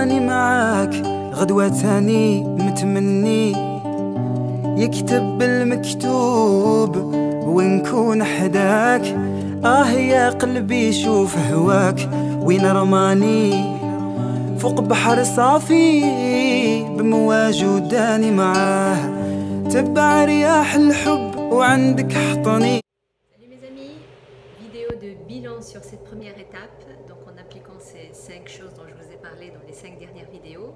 راني معاك غدوة تاني متمني يكتب المكتوب ونكون حداك. يا قلبي شوف هواك وين رماني فوق بحر صافي بمواج وداني معاه تبع رياح الحب وعندك حطني. Salut mes amis, vidéo de bilan sur cette première étape. Donc en appliquant ces 5 choses dont je vous ai parlé dans les 5 dernières vidéos,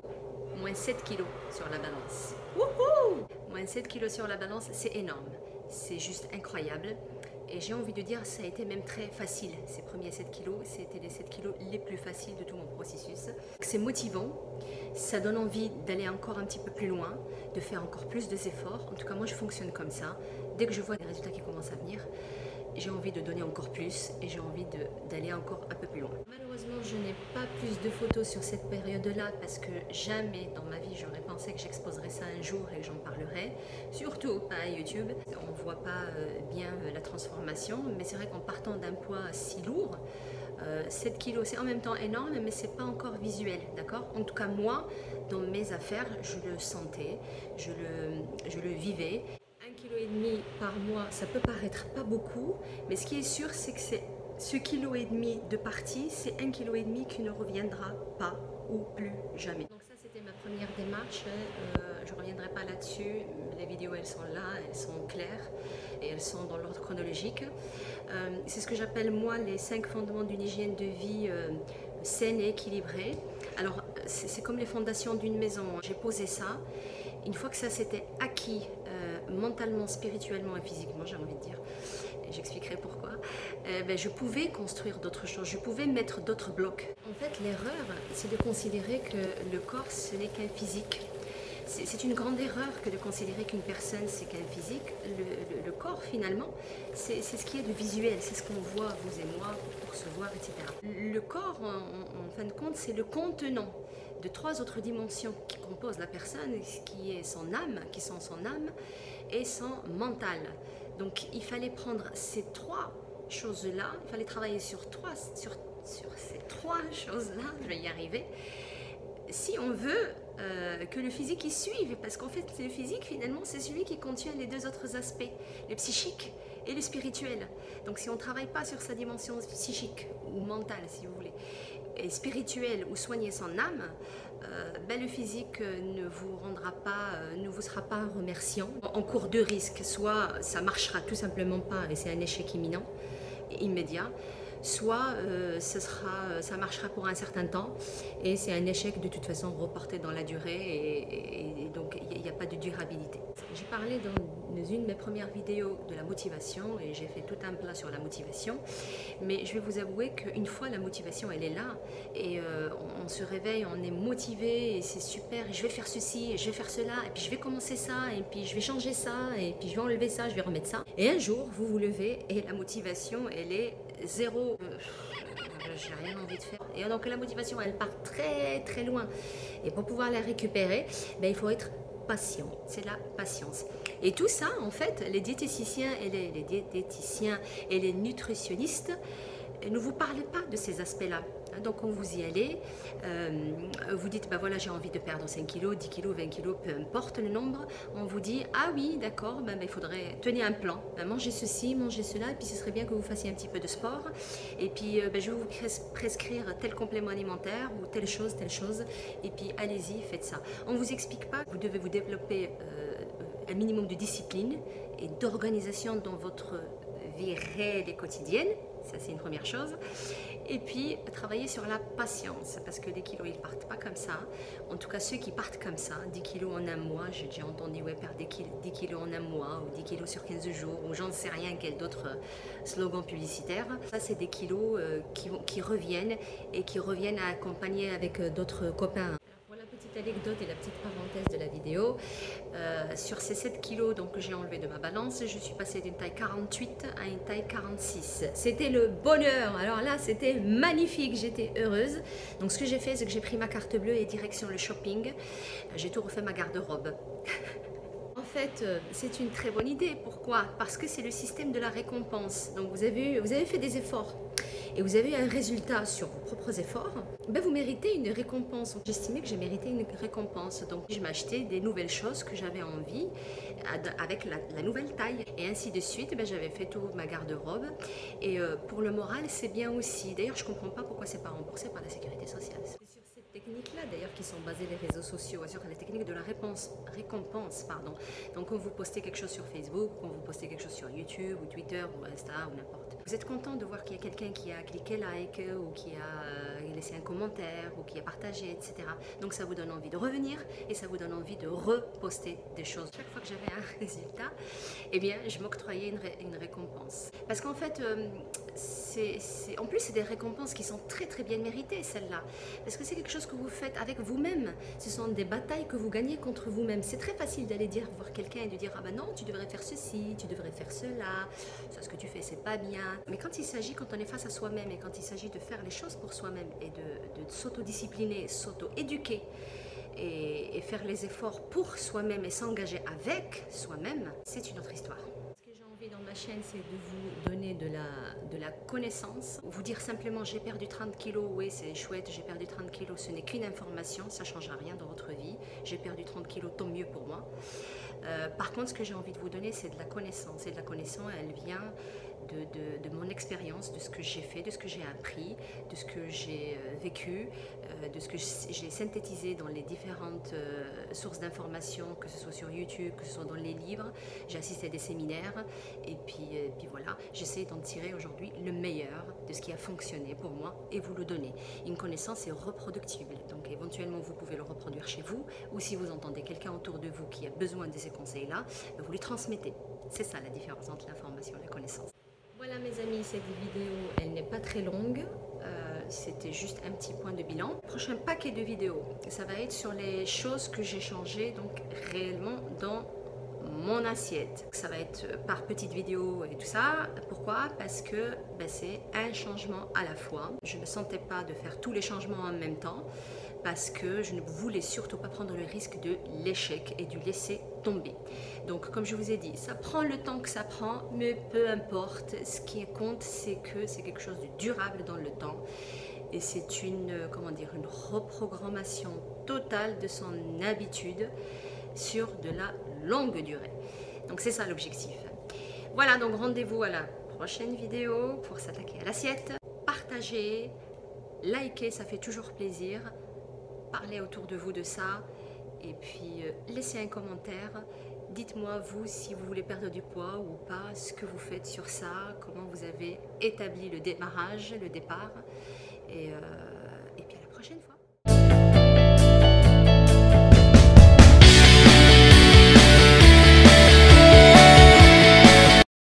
moins 7 kilos sur la balance. Wouhou! Moins 7 kilos sur la balance, c'est énorme, c'est juste incroyable. Et j'ai envie de dire, ça a été même très facile. Ces premiers 7 kilos, c'était les 7 kilos les plus faciles de tout mon processus. C'est motivant, ça donne envie d'aller encore un petit peu plus loin, de faire encore plus d'efforts. En tout cas, moi, je fonctionne comme ça. Dès que je vois des résultats qui commencent à venir, j'ai envie de donner encore plus et j'ai envie d'aller encore un peu plus loin. Malheureusement, je n'ai pas plus de photos sur cette période-là parce que jamais dans ma vie j'aurais pensé que j'exposerais ça un jour et que j'en parlerais. Surtout pas à YouTube. On ne voit pas bien la transformation, mais c'est vrai qu'en partant d'un poids si lourd, 7 kilos c'est en même temps énorme, mais c'est pas encore visuel, d'accord? En tout cas, moi, dans mes affaires, je le sentais, je le vivais. 1,5 kg par mois, ça peut paraître pas beaucoup, mais ce qui est sûr, c'est que ce 1,5 kg de partie, c'est 1,5 kg qui ne reviendra pas ou plus jamais. Donc ça, c'était ma première démarche. Je ne reviendrai pas là-dessus. Les vidéos, elles sont là, elles sont claires et elles sont dans l'ordre chronologique. C'est ce que j'appelle moi les 5 fondements d'une hygiène de vie saine et équilibrée. Alors, c'est comme les fondations d'une maison. J'ai posé ça. Une fois que ça s'était acquis mentalement, spirituellement et physiquement, j'ai envie de dire, et j'expliquerai pourquoi, je pouvais construire d'autres choses, je pouvais mettre d'autres blocs. En fait, l'erreur, c'est de considérer que le corps, ce n'est qu'un physique. C'est une grande erreur que de considérer qu'une personne, c'est qu'un physique. Le corps, finalement, c'est ce qui est de visuel, c'est ce qu'on voit, vous et moi, pour se voir, etc. Le corps, en fin de compte, c'est le contenant de 3 autres dimensions qui composent la personne, qui est son âme, qui sont son âme et son mental. Donc il fallait prendre ces 3 choses-là, il fallait travailler sur ces 3 choses-là, je vais y arriver, si on veut que le physique y suive, parce qu'en fait le physique finalement c'est celui qui contient les 2 autres aspects, le psychique et le spirituel. Donc si on ne travaille pas sur sa dimension psychique ou mentale si vous voulez, et spirituel ou soigner son âme, le physique ne vous sera pas remerciant. En cours de risque, soit ça marchera tout simplement pas et c'est un échec imminent, immédiat, soit ça marchera pour un certain temps et c'est un échec de toute façon reporté dans la durée et donc il n'y a pas de durabilité. J'ai parlé dans une de mes premières vidéos de la motivation et j'ai fait tout un plat sur la motivation, mais je vais vous avouer qu'une fois la motivation elle est là et on se réveille, on est motivé et c'est super, et je vais faire ceci et je vais faire cela et puis je vais commencer ça et puis je vais changer ça et puis je vais enlever ça, je vais remettre ça, et un jour vous vous levez et la motivation elle est zéro. J'ai rien envie de faire. Et donc la motivation elle part très très loin et pour pouvoir la récupérer, il faut être patient, c'est la patience. Et tout ça en fait, les diététiciens et les nutritionnistes ne vous parlent pas de ces aspects-là. Donc quand vous y allez, vous dites voilà, j'ai envie de perdre 5 kg, 10 kg, 20 kg, peu importe le nombre. On vous dit ah oui d'accord, il faudrait tenir un plan, manger ceci, manger cela, et puis ce serait bien que vous fassiez un petit peu de sport, et puis je vais vous prescrire tel complément alimentaire ou telle chose, et puis allez-y, faites ça. On ne vous explique pas que vous devez vous développer un minimum de discipline et d'organisation dans votre vie réelle et quotidienne. Ça, c'est une première chose. Et puis, travailler sur la patience, parce que les kilos, ils ne partent pas comme ça. En tout cas, ceux qui partent comme ça, 10 kilos en un mois, j'ai déjà entendu perdre 10 kilos en un mois, ou 10 kilos sur 15 jours, ou j'en sais rien, quel d'autres slogans publicitaires. Ça, c'est des kilos qui reviennent, et qui reviennent à accompagner avec d'autres copains. Anecdote et la petite parenthèse de la vidéo, sur ces 7 kilos donc, que j'ai enlevé de ma balance, je suis passée d'une taille 48 à une taille 46. C'était le bonheur, alors là c'était magnifique, j'étais heureuse. Donc ce que j'ai fait, c'est que j'ai pris ma carte bleue et direction le shopping, j'ai tout refait ma garde-robe. En fait, c'est une très bonne idée. Pourquoi? Parce que c'est le système de la récompense. Donc vous avez fait des efforts. et vous avez un résultat sur vos propres efforts, ben vous méritez une récompense. J'estimais que j'ai mérité une récompense, donc je m'achetais des nouvelles choses que j'avais envie avec la nouvelle taille, et ainsi de suite. Ben, j'avais fait toute ma garde-robe, et pour le moral c'est bien aussi. D'ailleurs je comprends pas pourquoi c'est pas remboursé par la sécurité sociale. C'est sur cette technique-là d'ailleurs qui sont basés les réseaux sociaux, sur la technique de la récompense, pardon. Donc quand vous postez quelque chose sur Facebook, quand vous postez quelque chose sur YouTube ou Twitter ou Insta ou n'importe, vous êtes content de voir qu'il y a quelqu'un qui a cliqué like ou qui a laissé un commentaire ou qui a partagé, etc. Donc ça vous donne envie de revenir et ça vous donne envie de reposter des choses. Chaque fois que j'avais un résultat, eh bien je m'octroyais une récompense. Parce qu'en fait, en plus c'est des récompenses qui sont très très bien méritées, celles-là. Parce que c'est quelque chose que vous faites avec vous-même. Ce sont des batailles que vous gagnez contre vous-même. C'est très facile d'aller voir quelqu'un et de dire « Ah ben non, tu devrais faire ceci, tu devrais faire cela, ça ce que tu fais c'est pas bien ». Mais quand on est face à soi-même et quand il s'agit de faire les choses pour soi-même et de s'auto-discipliner, s'auto-éduquer et faire les efforts pour soi-même et s'engager avec soi-même, c'est une autre histoire. Ce que j'ai envie dans ma chaîne, c'est de vous donner de la connaissance, vous dire simplement j'ai perdu 30 kilos, oui c'est chouette, j'ai perdu 30 kilos, ce n'est qu'une information, ça ne changera rien dans votre vie, j'ai perdu 30 kilos, tant mieux pour moi. Par contre, ce que j'ai envie de vous donner, c'est de la connaissance, et de la connaissance, elle vient de mon expérience, de ce que j'ai fait, de ce que j'ai appris, de ce que j'ai vécu, de ce que j'ai synthétisé dans les différentes sources d'informations, que ce soit sur YouTube, que ce soit dans les livres. J'ai assisté à des séminaires et puis voilà, j'essaie d'en tirer aujourd'hui le meilleur de ce qui a fonctionné pour moi et vous le donner. Une connaissance est reproductible, donc éventuellement vous pouvez le reproduire chez vous, ou si vous entendez quelqu'un autour de vous qui a besoin de ces conseils-là, vous lui transmettez. C'est ça la différence entre l'information et la connaissance. Voilà mes amis, cette vidéo, elle n'est pas très longue, c'était juste un petit point de bilan. Prochain paquet de vidéos, ça va être sur les choses que j'ai changées donc réellement dans mon assiette. Ça va être par petites vidéos et tout ça. Pourquoi? Parce que c'est un changement à la fois. Je ne sentais pas de faire tous les changements en même temps parce que je ne voulais surtout pas prendre le risque de l'échec et du laisser tomber. Donc comme je vous ai dit, ça prend le temps que ça prend, mais peu importe. Ce qui compte, c'est que c'est quelque chose de durable dans le temps. Et c'est une reprogrammation totale de son habitude sur de la longue durée. Donc c'est ça l'objectif. Voilà, donc rendez-vous à la prochaine vidéo pour s'attaquer à l'assiette. Partagez, likez, ça fait toujours plaisir. Parlez autour de vous de ça. Et puis laissez un commentaire. Dites-moi vous si vous voulez perdre du poids ou pas, ce que vous faites sur ça, comment vous avez établi le démarrage, le départ. Et